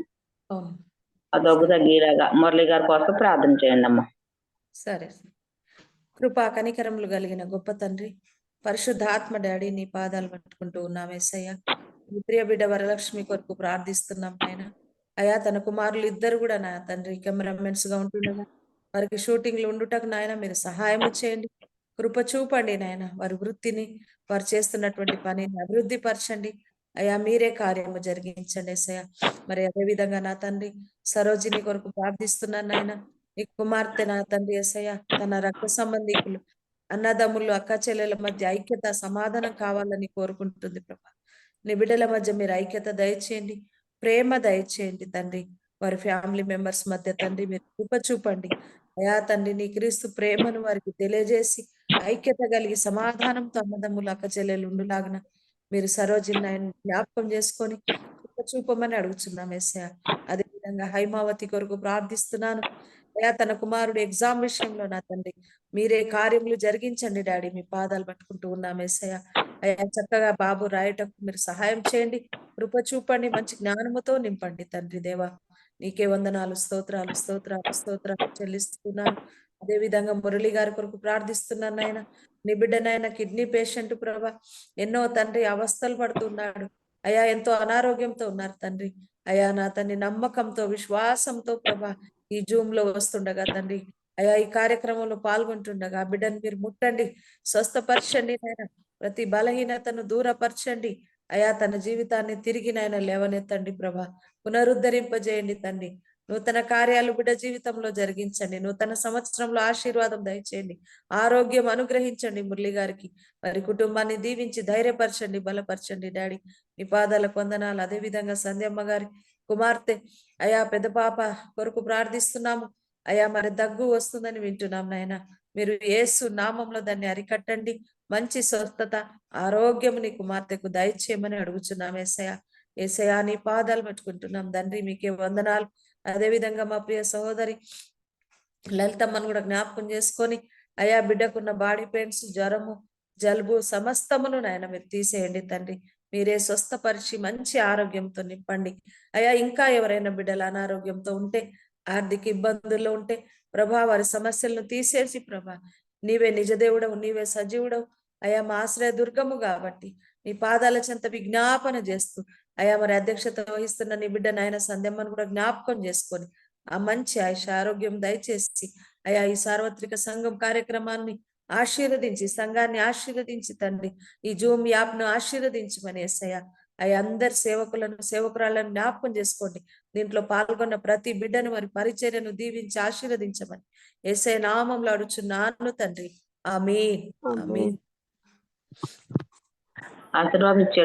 ఆ దగ్గు తగ్గేలాగా మురళి గారి కోసం ప్రార్థన చేయండి అమ్మా. సరే. కృపా కనికరములు కలిగిన గొప్ప తండ్రి, పరిశుద్ధాత్మ డాడీ, నీ పాదాలు పట్టుకుంటూ ఉన్నాం యేసయ్య. మీ ప్రియ బిడ్డ వరలక్ష్మి కొరకు ప్రార్థిస్తున్నాం నాయన. అయా తన కుమారులు ఇద్దరు కూడా నా తండ్రి కెమెరామెన్స్ గా ఉంటుండగా వారికి షూటింగ్లు ఉండుటకు నాయన మీరు సహాయం చేయండి, కృప చూపండి నాయన. వారి వృత్తిని, వారు చేస్తున్నటువంటి పనిని అభివృద్ధి పరచండి అయా. మీరే కార్యము జరిగించండి యేసయ్య. మరి అదే విధంగా నా తండ్రి సరోజిని కొరకు ప్రార్థిస్తున్నాను నాయన. నీ కుమార్తె నా తండ్రి యేసయ్య తన రక్త సంబంధికులు అన్నదమ్ములు అక్క చెల్లెల మధ్య ఐక్యత సమాధానం కావాలని కోరుకుంటుంది ప్రభా. నీ బిడ్డల మధ్య మీరు ఐక్యత దయచేయండి, ప్రేమ దయచేయండి తండ్రి. వారి ఫ్యామిలీ మెంబర్స్ మధ్య తండ్రి మీరు కృప చూపండి అయా తండ్రి. నీ క్రీస్తు ప్రేమను వారికి తెలియజేసి ఐక్యత కలిగి సమాధానంతో అన్నదమ్ములు అక్క చెల్లెలు ఉండులాగిన మీరు సరోజిని జ్ఞాపకం చేసుకొని కృప చూపమని అడుగుతున్నాం యేసయ్య. అదే విధంగా హైమావతి కొరకు ప్రార్థిస్తున్నాను అయా. తన కుమారుడు ఎగ్జామ్ విషయంలో నా తండ్రి మీరే కార్యములు జరిగించండి డాడీ. మీ పాదాలు పట్టుకుంటూ ఉన్నాం యేసయ్య. అయా చక్కగా బాబు రాయటకు మీరు సహాయం చేయండి, కృప చూపండి, మంచి జ్ఞానముతో నింపండి తండ్రి దేవా. నీకే వందనాలు, స్తోత్రాలు స్తోత్రాలు స్తోత్రాలు చెల్లిస్తున్నాను. అదే విధంగా మురళి గారి కొరకు ప్రార్థిస్తున్నాను నాయన. నీ బిడ్డనైనా కిడ్నీ పేషెంట్ ప్రభా, ఎన్నో తండ్రి అవస్థలు పడుతున్నాడు అయా, ఎంతో అనారోగ్యంతో ఉన్నారు తండ్రి. అయా నా తండ్రి, నమ్మకంతో విశ్వాసంతో ప్రభా ఈ జూమ్ లో వస్తుండగా తండ్రి, అయా ఈ కార్యక్రమంలో పాల్గొంటుండగా ఆ బిడ్డను మీరు ముట్టండి, స్వస్థపరచండి నాయన. ప్రతి బలహీనతను దూరపరచండి అయా. తన జీవితాన్ని తిరిగి నాయన లేవనెత్తండి ప్రభా, పునరుద్ధరింపజేయండి తండ్రి. నూతన కార్యాలు బిడ్డ జీవితంలో జరిగించండి. నూతన సంవత్సరంలో ఆశీర్వాదం దయచేయండి, ఆరోగ్యం అనుగ్రహించండి మురళి గారికి. వారి కుటుంబాన్ని దీవించి ధైర్యపరచండి, బలపరచండి డాడీ. నీ పాదాలకు వందనాలు. అదే విధంగా సంధ్యమ్మ గారి కుమార్తె అయా పెద్ద పాప కొరకు ప్రార్థిస్తున్నాము అయా. మరి దగ్గు వస్తుందని వింటున్నాం నాయన, మీరు యేసు నామంలో దాన్ని అరికట్టండి. మంచి స్వస్థత ఆరోగ్యం నీ కుమార్తెకు దయచేయమని అడుగుచున్నాం యేసయ్య. యేసయ్య నీ పాదాలు పట్టుకుంటున్నాం తండ్రి, మీకే వందనాలు. అదే విధంగా మా ప్రియ సహోదరి లలితమ్మను కూడా జ్ఞాపకం చేసుకొని అయా బిడ్డకున్న బాడీ పెయిన్స్, జ్వరము, జలుబు సమస్తమును నాయన మీరు తీసేయండి తండ్రి. మీరే స్వస్థపరిచి మంచి ఆరోగ్యంతో నింపండి అయా. ఇంకా ఎవరైనా బిడ్డలు అనారోగ్యంతో ఉంటే, ఆర్థిక ఇబ్బందుల్లో ఉంటే ప్రభా, వారి సమస్యలను తీసేసి ప్రభా, నీవే నిజదేవుడవు, నీవే సజీవుడవు అయా, మా ఆశ్రయ దుర్గము కాబట్టి నీ పాదాల చెంత విజ్ఞాపన చేస్తూ అయా, మరి అధ్యక్షత వహిస్తున్న నీ బిడ్డ నాయన సంధ్యమ్మను కూడా జ్ఞాపకం చేసుకొని ఆ మంచి ఆయుష ఆరోగ్యం దయచేసి అయా ఈ సార్వత్రిక సంఘం కార్యక్రమాన్ని ఆశీర్వదించి, సంఘాన్ని ఆశీర్వదించి తండ్రి, ఈ జూమ్ యాప్ ను ఆశీర్వదించమని యేసయ్య. అయ్యా అందరి సేవకులను, సేవకురాలను జ్ఞాపకం చేసుకోండి. దీంట్లో పాల్గొన్న ప్రతి బిడ్డను వారి పరిచర్యను దీవించి ఆశీర్వదించమని యేసయ్య నామంలో అడుచున్నాను తండ్రి. ఆమేన్. ఆమేన్. ఆశీర్వాదం ఇచ్చారు.